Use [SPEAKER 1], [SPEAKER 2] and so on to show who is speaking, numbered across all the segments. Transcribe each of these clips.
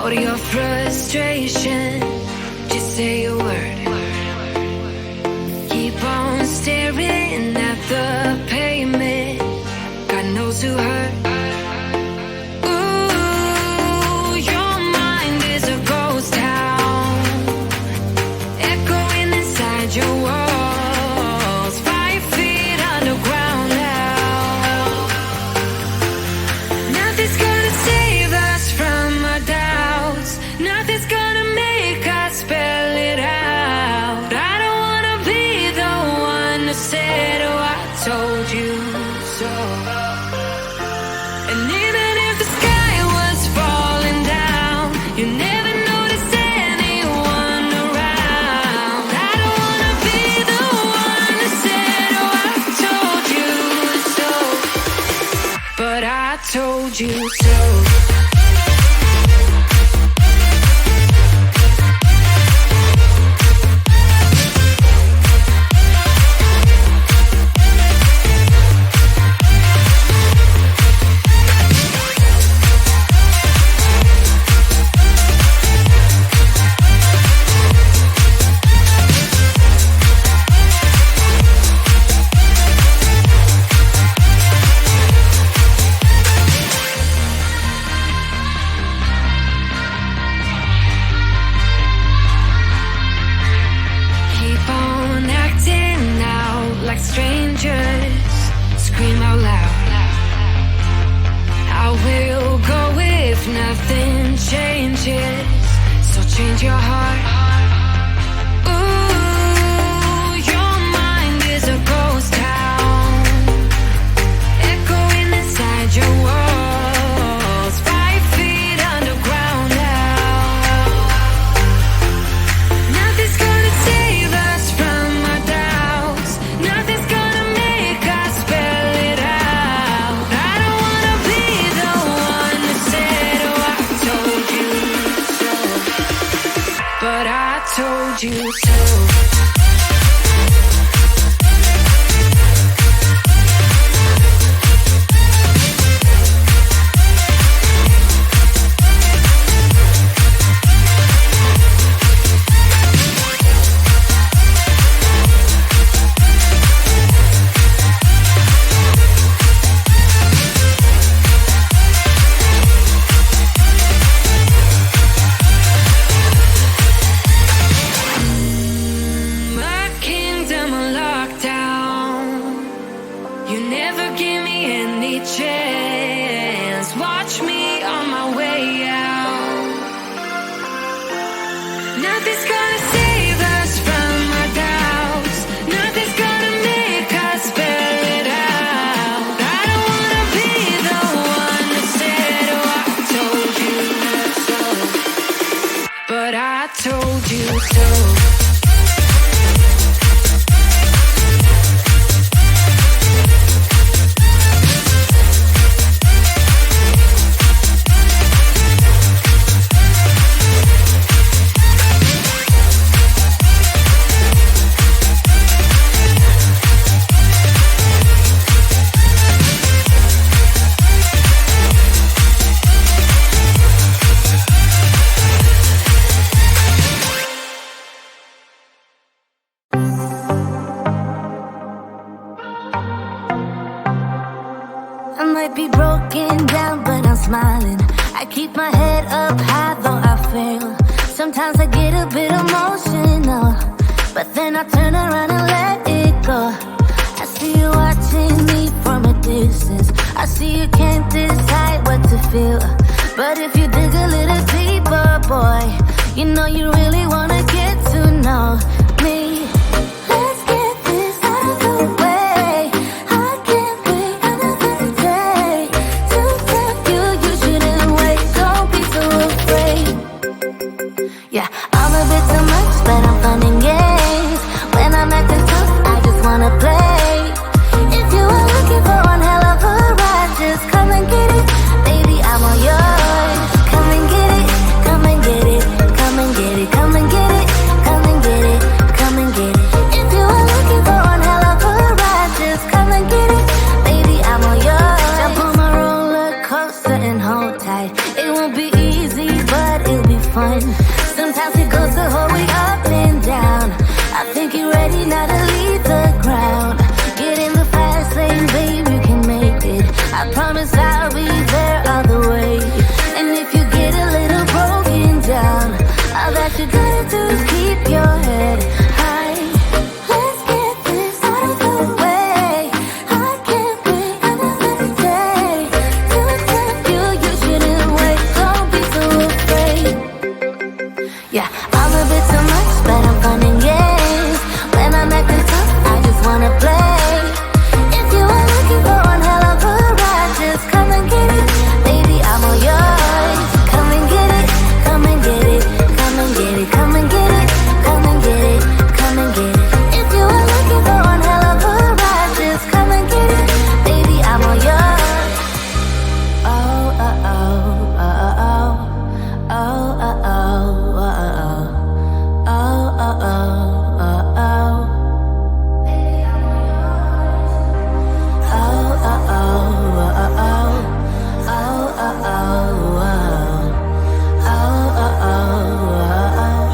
[SPEAKER 1] or your frustration. Just say a word. Keep on staring at the pavement. God knows who hurt. Ooh, your mind is a ghost town, echoing inside your walls, 5 feet underground now. Nothing's gonna save us from our doubts. Nothing's gonna make us spell it out. I don't wanna be the one who said, oh, I told you so. And even if the sky was falling down, you never noticed anyone around. I don't wanna be the one who said, oh, I told you so. But I told you so. Keep on acting out like strangers. Scream out loud. I will go if nothing changes. So change your heart. Ooh, your mind is a ghost town, echoing inside your walls, 5 feet underground now. Nothing's gonna save us from our doubts. Nothing's gonna make us spell it out. I don't wanna be the one who said, oh, I told you so. But I told you so. My kingdom on lockdown. You never give me any chance. Watch me on my way out. Nothing's gonna save us from our doubts. Nothing's gonna make us spell it out. I don't wanna be the one who said, oh, I told you so. But I told you so.
[SPEAKER 2] I might be broken down, but I'm smiling. I keep my head up high, though I fail. Sometimes I get a bit emotional, but then I turn around and let it go. I see you watching me from a distance. I see you can't decide what to feel. But if you dig a little deeper, boy, you know you really wanna get to know me. Let's get this out of the way. I can't wait another day to tell you you shouldn't wait. Don't be so afraid. Yeah, I'm a bit too much, but I'm fun and games. When I'm acting tough, I just wanna play. If you are looking for one hell of a ride, just come and get it. Baby, I'm all yours. Come and get it, come and get it, come and get it, come and get it, come and get it. think you're ready now to leave the ground. Get in the fast lane, babe, you can make it. I promise I'll be there all the way. And if you get a little broken down, all that you gotta do is keep your head high. Let's get this out of the way. I can't wait another day to accept you. You shouldn't wait, don't be so afraid. Yeah, I'm a bit too much, but I'm fun and games. When I'm acting tough, I just wanna play. If you are looking for one hell of a ride, just come and get it. Baby, I'm all yours. Come and get it, come and get it, come and get it, come and get it, come and get it, come and get it. If you are looking for one hell of a ride, just come and get it. Baby, I'm all yours. Oh, oh, oh, oh, oh, oh, oh, oh, oh, oh. Oh, oh, oh, oh, oh. Baby, I'm all yours. Oh, oh, oh, oh, oh. Oh, oh, oh, oh. Oh, oh, oh, oh.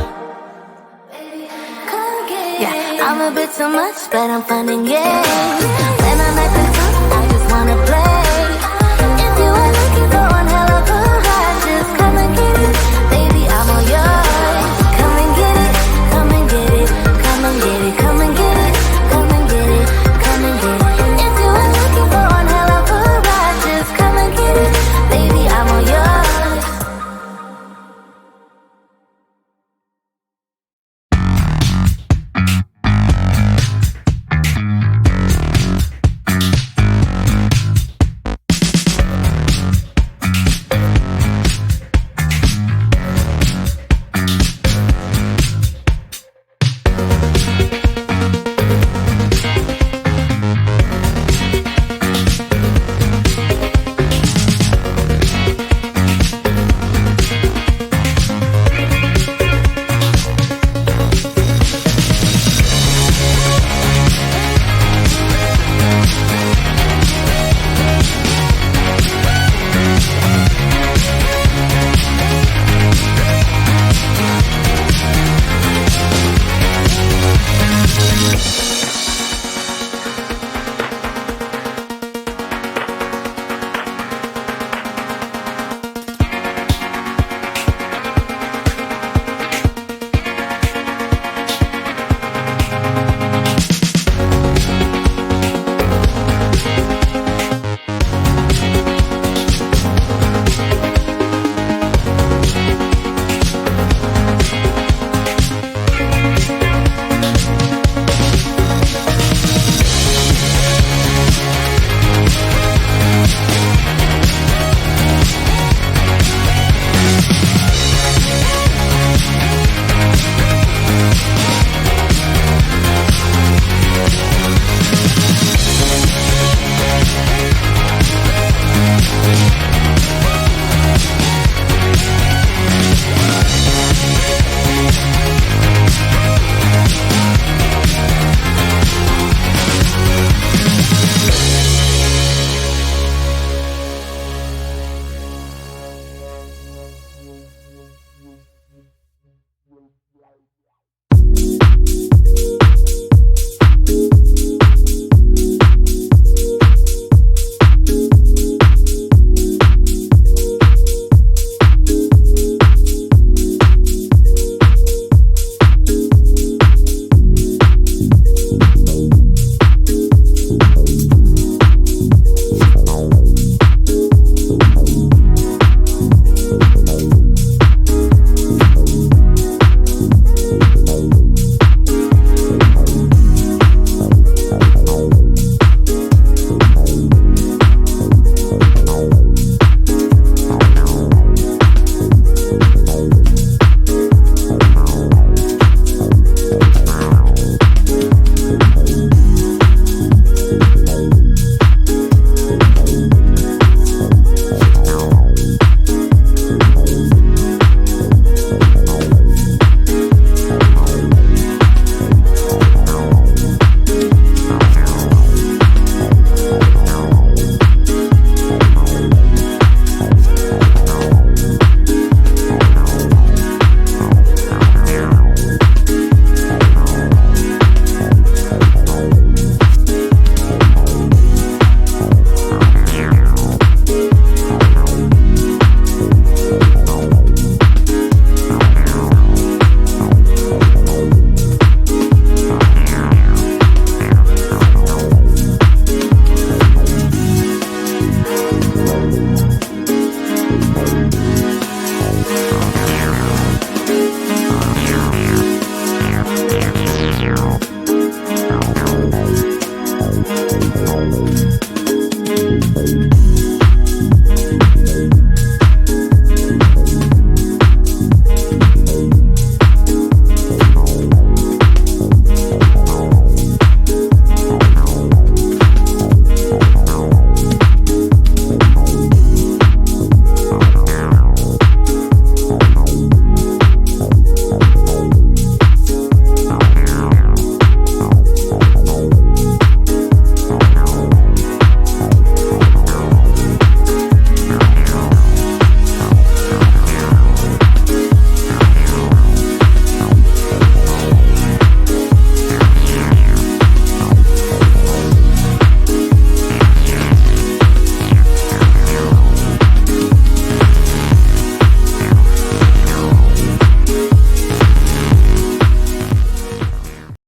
[SPEAKER 2] Come get it. Yeah, I'm a bit too much, but I'm fun and games. When I'm acting tough, I just wanna play.